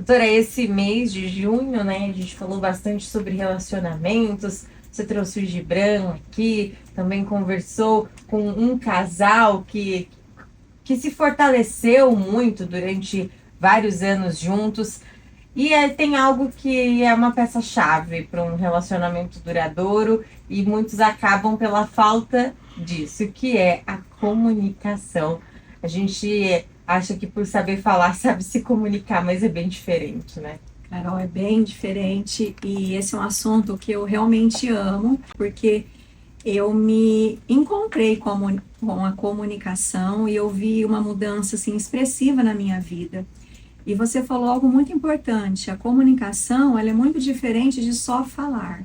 Doutora, esse mês de junho, né, a gente falou bastante sobre relacionamentos. Você trouxe o Gibran aqui, também conversou com um casal que se fortaleceu muito durante vários anos juntos. E tem algo que é uma peça-chave para um relacionamento duradouro e muitos acabam pela falta disso, que é a comunicação. A gente acha que por saber falar sabe se comunicar, mas é bem diferente, né? Carol, é bem diferente e esse é um assunto que eu realmente amo, porque eu me encontrei com a comunicação e eu vi uma mudança assim, expressiva na minha vida. E você falou algo muito importante, a comunicação ela é muito diferente de só falar,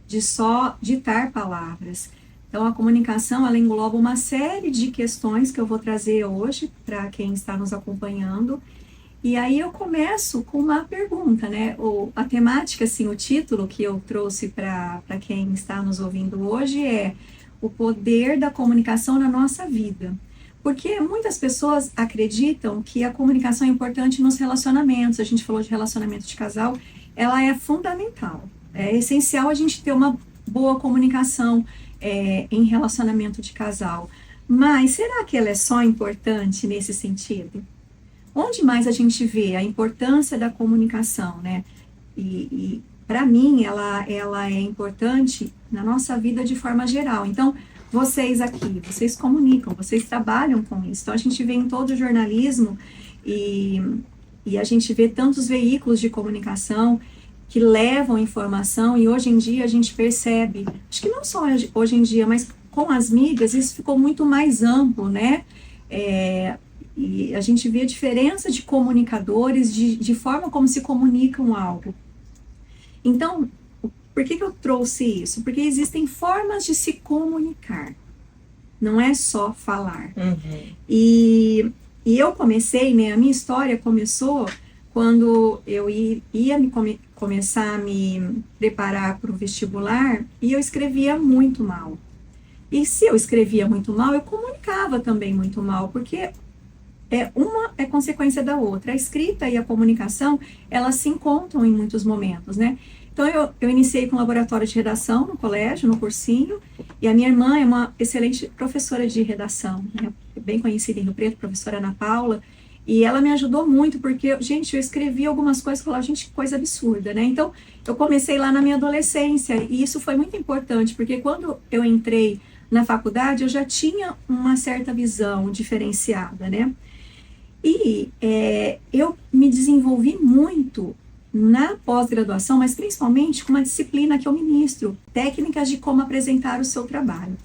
de só ditar palavras. Então a comunicação ela engloba uma série de questões que eu vou trazer hoje para quem está nos acompanhando. E aí eu começo com uma pergunta, né? A temática, assim, o título que eu trouxe para quem está nos ouvindo hoje é o poder da comunicação na nossa vida. Porque muitas pessoas acreditam que a comunicação é importante nos relacionamentos. A gente falou de relacionamento de casal, ela é fundamental. É essencial a gente ter uma boa comunicação em relacionamento de casal. Mas será que ela é só importante nesse sentido? Onde mais a gente vê a importância da comunicação, né? E para mim, ela é importante na nossa vida de forma geral. Então, vocês aqui, vocês comunicam, vocês trabalham com isso. Então, a gente vê em todo o jornalismo e a gente vê tantos veículos de comunicação que levam informação e hoje em dia a gente percebe, acho que não só hoje em dia, mas com as mídias, isso ficou muito mais amplo, né? E a gente vê a diferença de comunicadores, de forma como se comunicam algo. Então, por que eu trouxe isso? Porque existem formas de se comunicar, não é só falar. Uhum. E eu comecei, né, a minha história começou quando eu ia começar a me preparar para o vestibular e eu escrevia muito mal. E se eu escrevia muito mal, eu comunicava também muito mal, porque uma é consequência da outra. A escrita e a comunicação, elas se encontram em muitos momentos, né? Então, eu iniciei com laboratório de redação no colégio, no cursinho, e a minha irmã é uma excelente professora de redação, né? Bem conhecida em Rio Preto, professora Ana Paula, e ela me ajudou muito, porque, gente, eu escrevi algumas coisas e falava, gente, que coisa absurda, né? Então, eu comecei lá na minha adolescência, e isso foi muito importante, porque quando eu entrei na faculdade, eu já tinha uma certa visão diferenciada, né? E eu me desenvolvi muito na pós-graduação, mas principalmente com uma disciplina que eu ministro, técnicas de como apresentar o seu trabalho.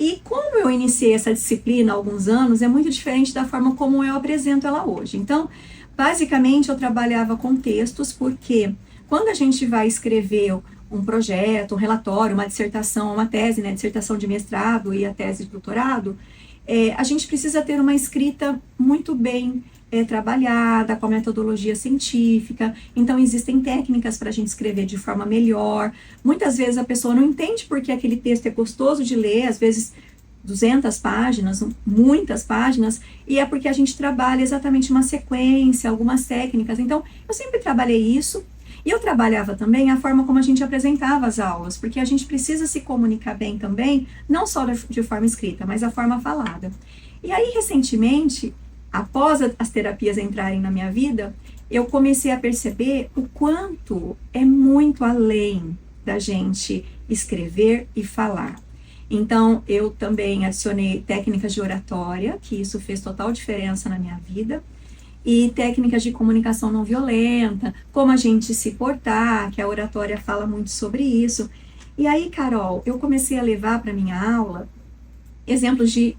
E como eu iniciei essa disciplina há alguns anos, é muito diferente da forma como eu apresento ela hoje. Então, basicamente, eu trabalhava com textos, porque quando a gente vai escrever um projeto, um relatório, uma dissertação, uma tese, né, dissertação de mestrado e a tese de doutorado, a gente precisa ter uma escrita muito bem trabalhada, com a metodologia científica. Então, existem técnicas para a gente escrever de forma melhor. Muitas vezes a pessoa não entende porque aquele texto é gostoso de ler, às vezes 200 páginas, muitas páginas, e é porque a gente trabalha exatamente uma sequência, algumas técnicas. Então, eu sempre trabalhei isso. E eu trabalhava também a forma como a gente apresentava as aulas, porque a gente precisa se comunicar bem também, não só de forma escrita, mas a forma falada. E aí, recentemente, após as terapias entrarem na minha vida, eu comecei a perceber o quanto é muito além da gente escrever e falar. Então, eu também adicionei técnicas de oratória, que isso fez total diferença na minha vida, e técnicas de comunicação não violenta, como a gente se portar, que a oratória fala muito sobre isso. E aí, Carol, eu comecei a levar para minha aula exemplos de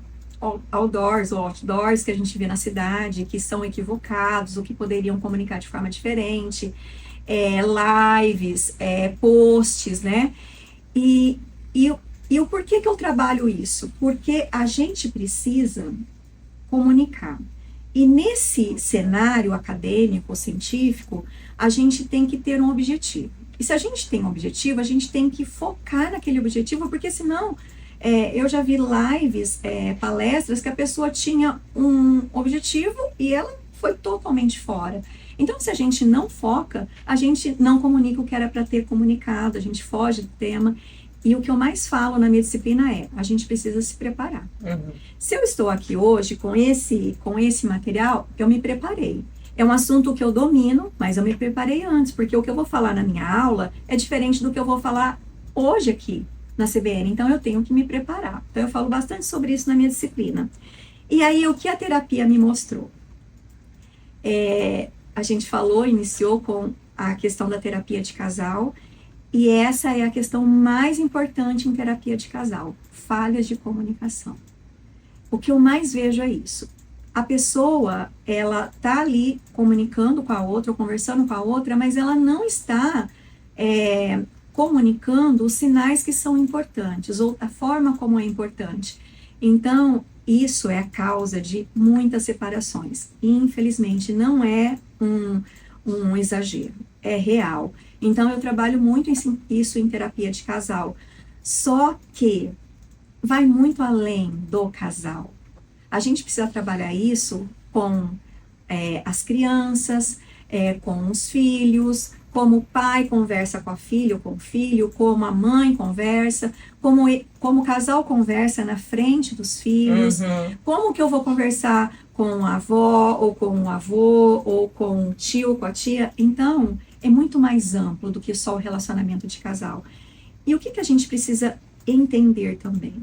outdoors ou outdoors que a gente vê na cidade, que são equivocados, ou que poderiam comunicar de forma diferente, lives, posts, né? E o porquê que eu trabalho isso? Porque a gente precisa comunicar. E nesse cenário acadêmico, científico, a gente tem que ter um objetivo. E se a gente tem um objetivo, a gente tem que focar naquele objetivo, porque senão, eu já vi lives, palestras, que a pessoa tinha um objetivo e ela foi totalmente fora. Então, se a gente não foca, a gente não comunica o que era para ter comunicado, a gente foge do tema. E o que eu mais falo na minha disciplina é, a gente precisa se preparar. Se eu estou aqui hoje com esse material, eu me preparei. É um assunto que eu domino, mas eu me preparei antes, porque o que eu vou falar na minha aula é diferente do que eu vou falar hoje aqui na CBN. Então, eu tenho que me preparar. Então, eu falo bastante sobre isso na minha disciplina. E aí, o que a terapia me mostrou? A gente iniciou com a questão da terapia de casal, e essa é a questão mais importante em terapia de casal, falhas de comunicação. O que eu mais vejo é isso. A pessoa, ela tá ali comunicando com a outra, ou conversando com a outra, mas ela não está comunicando os sinais que são importantes, ou a forma como é importante. Então, isso é a causa de muitas separações. E, infelizmente, não é um exagero, é real. Então, eu trabalho muito isso em terapia de casal. Só que vai muito além do casal. A gente precisa trabalhar isso com as crianças, com os filhos, como o pai conversa com a filha ou com o filho, como a mãe conversa, como o casal conversa na frente dos filhos, como que eu vou conversar com a avó, ou com o avô, ou com o tio, com a tia. Então, é muito mais amplo do que só o relacionamento de casal. E o que a gente precisa entender também?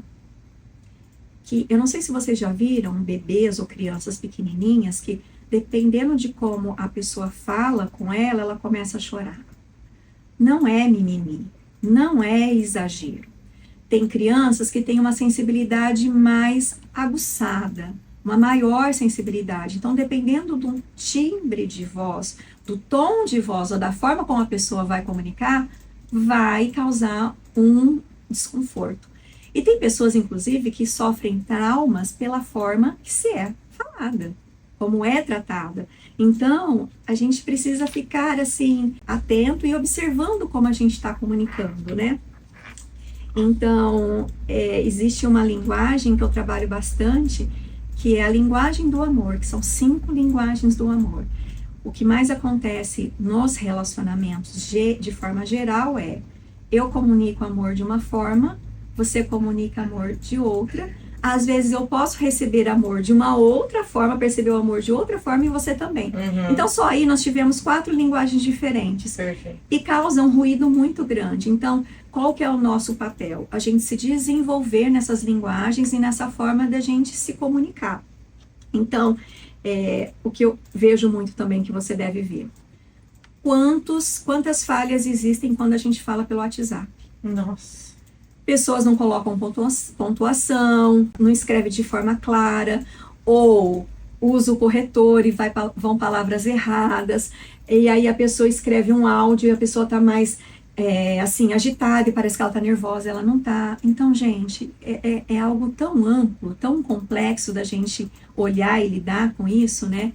Que eu não sei se vocês já viram bebês ou crianças pequenininhas que, dependendo de como a pessoa fala com ela, ela começa a chorar. Não é mimimi, não é exagero. Tem crianças que têm uma sensibilidade mais aguçada, uma maior sensibilidade. Então, dependendo do timbre de voz, do tom de voz ou da forma como a pessoa vai comunicar, vai causar um desconforto. E tem pessoas, inclusive, que sofrem traumas pela forma que se é falada, como é tratada. Então, a gente precisa ficar, assim, atento e observando como a gente está comunicando, né? Então, existe uma linguagem que eu trabalho bastante, que é a linguagem do amor, que são 5 linguagens do amor. O que mais acontece nos relacionamentos, de forma geral, eu comunico amor de uma forma, você comunica amor de outra. Às vezes eu posso receber amor de uma outra forma, perceber o amor de outra forma e você também. Então, só aí nós tivemos 4 linguagens diferentes. Perfeito. E causa um ruído muito grande. Então, qual que é o nosso papel? A gente se desenvolver nessas linguagens e nessa forma da gente se comunicar. Então, o que eu vejo muito também que você deve ver. Quantas falhas existem quando a gente fala pelo WhatsApp? Nossa. Pessoas não colocam pontuação, não escreve de forma clara, ou usa o corretor e vão palavras erradas, e aí a pessoa escreve um áudio e a pessoa está mais assim, agitada e parece que ela está nervosa, ela não está. Então, gente, é algo tão amplo, tão complexo da gente olhar e lidar com isso, né?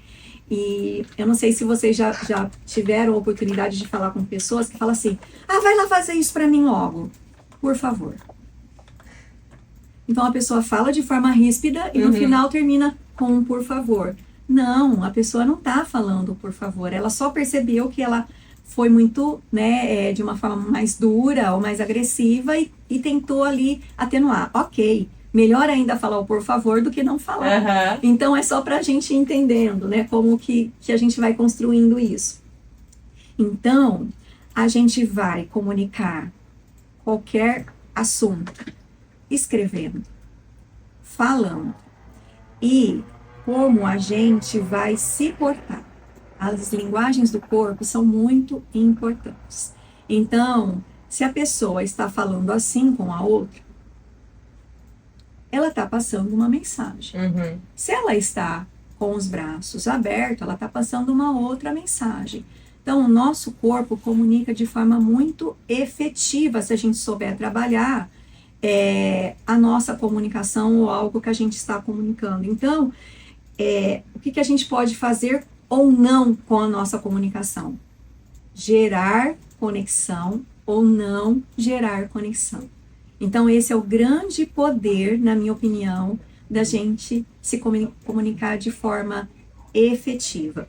E eu não sei se vocês já tiveram a oportunidade de falar com pessoas que falam assim, vai lá fazer isso para mim logo, por favor. Então a pessoa fala de forma ríspida e no final termina com um por favor. Não, a pessoa não está falando por favor, ela só percebeu que ela foi muito, né, de uma forma mais dura ou mais agressiva e tentou ali atenuar. Ok, melhor ainda falar o por favor do que não falar. Então é só para a gente ir entendendo, né, como que a gente vai construindo isso. Então, a gente vai comunicar qualquer assunto, escrevendo, falando, e como a gente vai se portar. As linguagens do corpo são muito importantes. Então, se a pessoa está falando assim com a outra, ela está passando uma mensagem. Se ela está com os braços abertos, ela está passando uma outra mensagem. Então, o nosso corpo comunica de forma muito efetiva, se a gente souber trabalhar a nossa comunicação ou algo que a gente está comunicando. Então, o que a gente pode fazer ou não com a nossa comunicação? Gerar conexão ou não gerar conexão. Então, esse é o grande poder, na minha opinião, da gente se comunicar de forma efetiva.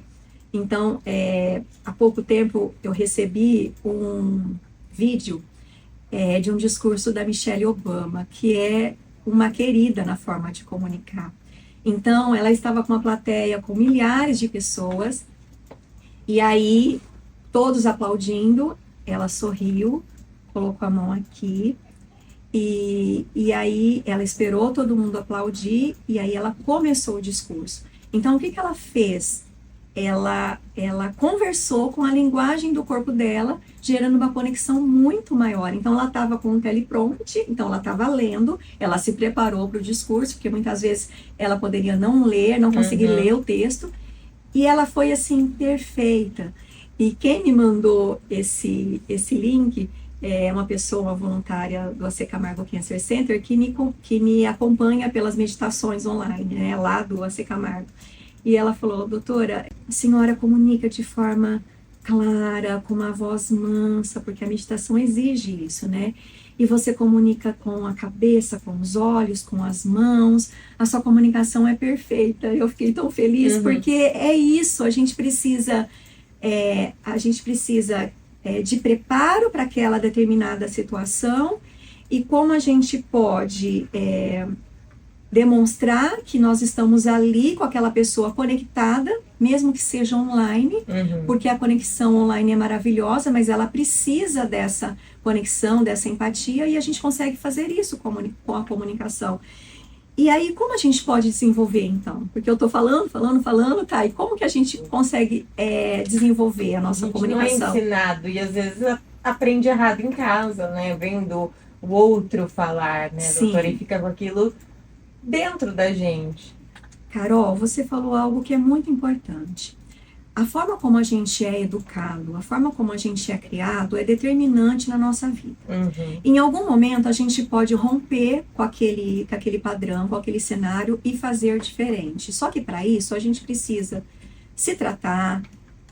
Então, há pouco tempo eu recebi um vídeo de um discurso da Michelle Obama, que é uma querida na forma de comunicar. Então, ela estava com uma plateia com milhares de pessoas, e aí, todos aplaudindo, ela sorriu, colocou a mão aqui, e aí ela esperou todo mundo aplaudir, e aí ela começou o discurso. Então, o que ela fez? Ela conversou com a linguagem do corpo dela, gerando uma conexão muito maior. Então, ela estava com um teleprompter, então ela estava lendo, ela se preparou para o discurso, porque muitas vezes ela poderia não ler, não conseguir ler o texto, e ela foi, assim, perfeita. E quem me mandou esse link é uma pessoa, uma voluntária do AC Camargo Cancer Center, que me acompanha pelas meditações online, né, lá do AC Camargo. E ela falou: doutora, a senhora comunica de forma clara, com uma voz mansa, porque a meditação exige isso, né? E você comunica com a cabeça, com os olhos, com as mãos, a sua comunicação é perfeita. Eu fiquei tão feliz, porque é isso, a gente precisa de preparo para aquela determinada situação, e como a gente pode demonstrar que nós estamos ali com aquela pessoa conectada, mesmo que seja online, porque a conexão online é maravilhosa, mas ela precisa dessa conexão, dessa empatia, e a gente consegue fazer isso com a comunicação. E aí, como a gente pode desenvolver, então? Porque eu estou falando, tá, e como que a gente consegue desenvolver a nossa comunicação? Não é ensinado, e às vezes aprende errado em casa, né? Vendo o outro falar, né, Sim. doutora? E fica com aquilo dentro da gente. Carol, você falou algo que é muito importante. A forma como a gente é educado, a forma como a gente é criado é determinante na nossa vida. Em algum momento a gente pode romper com aquele padrão, com aquele cenário e fazer diferente. Só que para isso a gente precisa se tratar,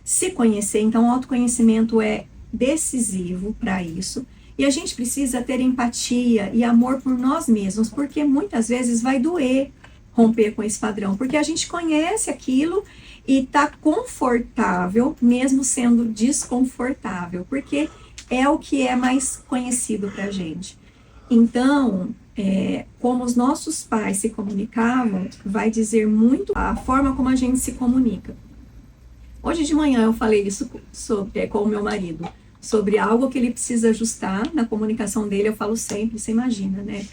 se conhecer. Então o autoconhecimento é decisivo para isso. E a gente precisa ter empatia e amor por nós mesmos, porque muitas vezes vai doer romper com esse padrão, porque a gente conhece aquilo e está confortável, mesmo sendo desconfortável, porque é o que é mais conhecido para a gente. Então, como os nossos pais se comunicavam, vai dizer muito a forma como a gente se comunica. Hoje de manhã eu falei isso com o meu marido, sobre algo que ele precisa ajustar na comunicação dele. Eu falo sempre, você imagina, né?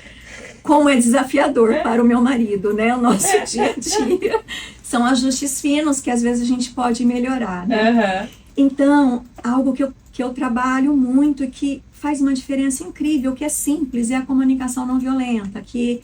Como é desafiador para o meu marido, né? O nosso dia a dia. São ajustes finos que às vezes a gente pode melhorar, né? Então, algo que eu trabalho muito e que faz uma diferença incrível, que é simples, é a comunicação não violenta, que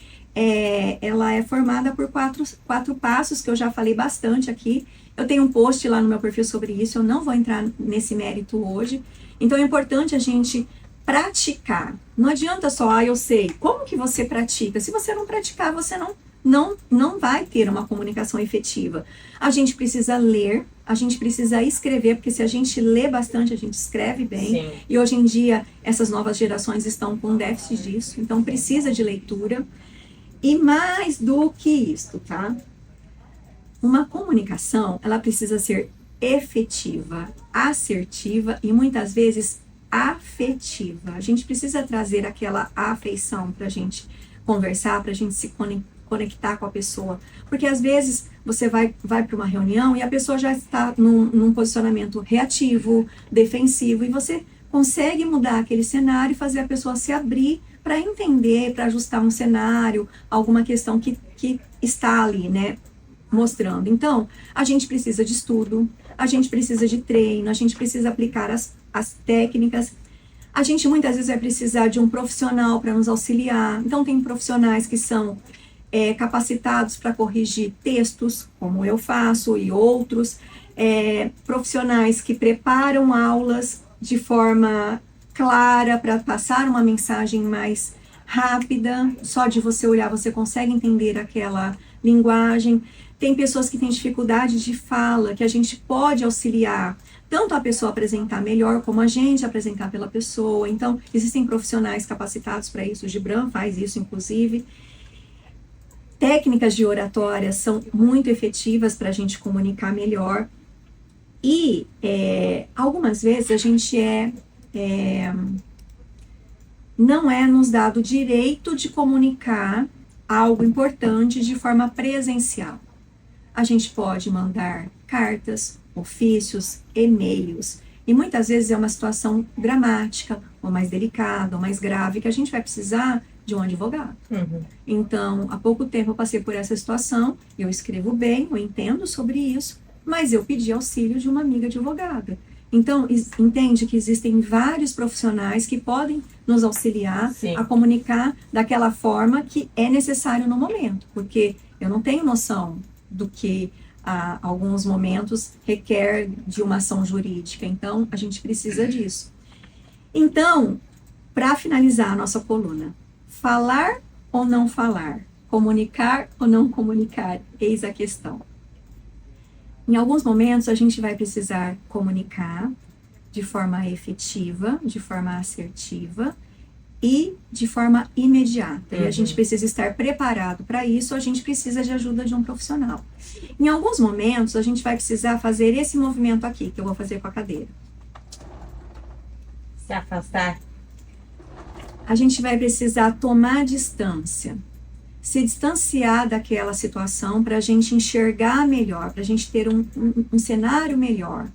ela é formada por quatro passos, que eu já falei bastante aqui. Eu tenho um post lá no meu perfil sobre isso, eu não vou entrar nesse mérito hoje. Então é importante a gente praticar. Não adianta só, eu sei. Como que você pratica? Se você não praticar, você não vai ter uma comunicação efetiva. A gente precisa ler, a gente precisa escrever, porque se a gente lê bastante, a gente escreve bem. Sim. E hoje em dia, essas novas gerações estão com déficit disso, então precisa de leitura. E mais do que isso, tá? Uma comunicação, ela precisa ser efetiva, assertiva e muitas vezes afetiva. A gente precisa trazer aquela afeição para a gente conversar, para a gente se conectar com a pessoa. Porque às vezes você vai para uma reunião e a pessoa já está num posicionamento reativo, defensivo, e você consegue mudar aquele cenário e fazer a pessoa se abrir para entender, para ajustar um cenário, alguma questão que está ali, né, mostrando. Então, a gente precisa de estudo, a gente precisa de treino, a gente precisa aplicar as técnicas. A gente muitas vezes vai precisar de um profissional para nos auxiliar. Então, tem profissionais que são capacitados para corrigir textos, como eu faço, e outros. Profissionais que preparam aulas de forma clara para passar uma mensagem mais rápida. Só de você olhar, você consegue entender aquela linguagem. Tem pessoas que têm dificuldade de fala, que a gente pode auxiliar, tanto a pessoa apresentar melhor, como a gente apresentar pela pessoa. Então, existem profissionais capacitados para isso, o Gibran faz isso, inclusive. Técnicas de oratória são muito efetivas para a gente comunicar melhor. E algumas vezes a gente não é nos dado o direito de comunicar algo importante de forma presencial. A gente pode mandar cartas, ofícios, e-mails, e muitas vezes é uma situação dramática, ou mais delicada, ou mais grave, que a gente vai precisar de um advogado. Então, há pouco tempo eu passei por essa situação, eu escrevo bem, eu entendo sobre isso, mas eu pedi auxílio de uma amiga advogada. Então, entende que existem vários profissionais que podem nos auxiliar Sim. a comunicar daquela forma que é necessário no momento, porque eu não tenho noção do que alguns momentos requer de uma ação jurídica, então a gente precisa disso. Então, para finalizar a nossa coluna, falar ou não falar, comunicar ou não comunicar, eis a questão. Em alguns momentos a gente vai precisar comunicar de forma efetiva, de forma assertiva e de forma imediata. E a gente precisa estar preparado para isso, a gente precisa de ajuda de um profissional. Em alguns momentos a gente vai precisar fazer esse movimento aqui, que eu vou fazer com a cadeira. Se afastar. A gente vai precisar tomar distância, se distanciar daquela situação para a gente enxergar melhor, para a gente ter um cenário melhor.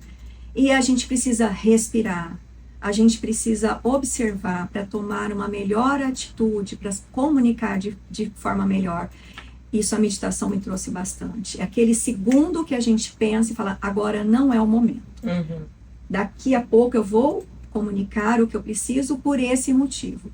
E a gente precisa respirar, a gente precisa observar para tomar uma melhor atitude, para comunicar de forma melhor. Isso a meditação me trouxe bastante. É aquele segundo que a gente pensa e fala, agora não é o momento. Daqui a pouco eu vou comunicar o que eu preciso por esse motivo.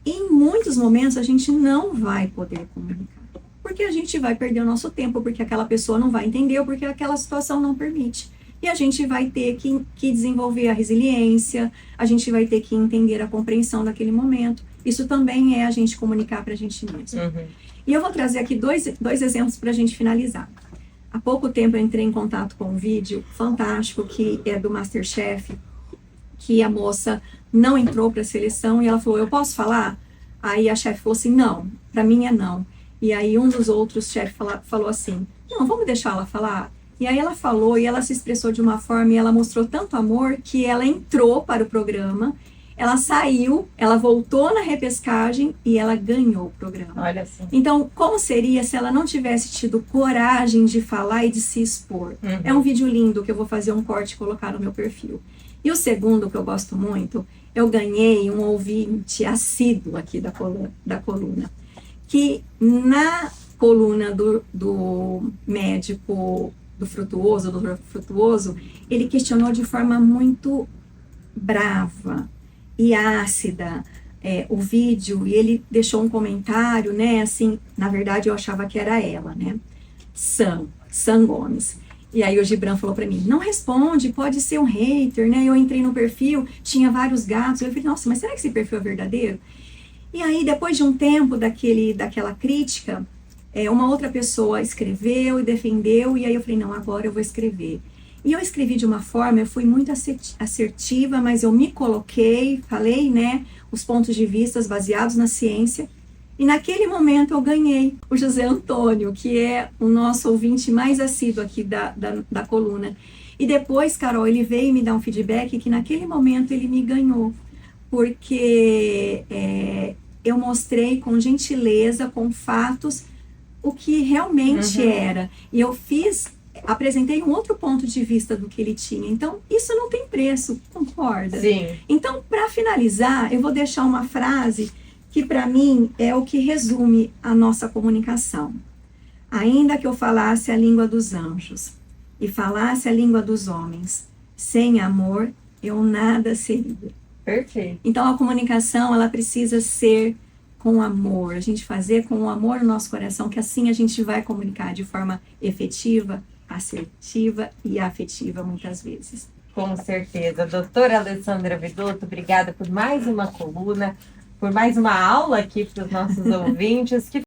Em muitos momentos a gente não vai poder comunicar, porque a gente vai perder o nosso tempo, porque aquela pessoa não vai entender, ou porque aquela situação não permite. E a gente vai ter que desenvolver a resiliência, a gente vai ter que entender a compreensão daquele momento. Isso também é a gente comunicar para a gente mesmo. E eu vou trazer aqui dois exemplos para a gente finalizar. Há pouco tempo eu entrei em contato com um vídeo fantástico que é do MasterChef, que a moça não entrou para a seleção e ela falou, eu posso falar? Aí a chefe falou assim, não, para mim é não. E aí um dos outros chefes falou assim, não, vamos deixar ela falar? E aí ela falou e ela se expressou de uma forma e ela mostrou tanto amor que ela entrou para o programa, ela saiu, ela voltou na repescagem e ela ganhou o programa. Olha assim. Então, como seria se ela não tivesse tido coragem de falar e de se expor? É um vídeo lindo que eu vou fazer um corte e colocar no meu perfil. E o segundo, que eu gosto muito, eu ganhei um ouvinte assíduo aqui da coluna, que na coluna do médico do Frutuoso, ele questionou de forma muito brava e ácida o vídeo, e ele deixou um comentário, né, assim, na verdade eu achava que era ela, né, Sam Gomes. E aí o Gibran falou pra mim, não responde, pode ser um hater, né? Eu entrei no perfil, tinha vários gatos. Eu falei, nossa, mas será que esse perfil é verdadeiro? E aí, depois de um tempo daquela crítica, uma outra pessoa escreveu e defendeu, e aí eu falei, não, agora eu vou escrever. E eu escrevi de uma forma, eu fui muito assertiva, mas eu me coloquei, falei, né, os pontos de vista baseados na ciência. E naquele momento eu ganhei o José Antônio, que é o nosso ouvinte mais assíduo aqui da coluna. E depois, Carol, ele veio me dar um feedback que naquele momento ele me ganhou, porque eu mostrei com gentileza, com fatos, o que realmente era. E eu apresentei um outro ponto de vista do que ele tinha. Então, isso não tem preço, concorda? Sim. Então, para finalizar, eu vou deixar uma frase que para mim é o que resume a nossa comunicação. Ainda que eu falasse a língua dos anjos e falasse a língua dos homens, sem amor eu nada seria. Perfeito. Então a comunicação, ela precisa ser com amor, a gente fazer com o amor no nosso coração, que assim a gente vai comunicar de forma efetiva, assertiva e afetiva muitas vezes. Com certeza. Doutora Alessandra Vidotto, obrigada por mais uma coluna, por mais uma aula aqui para os nossos ouvintes. Que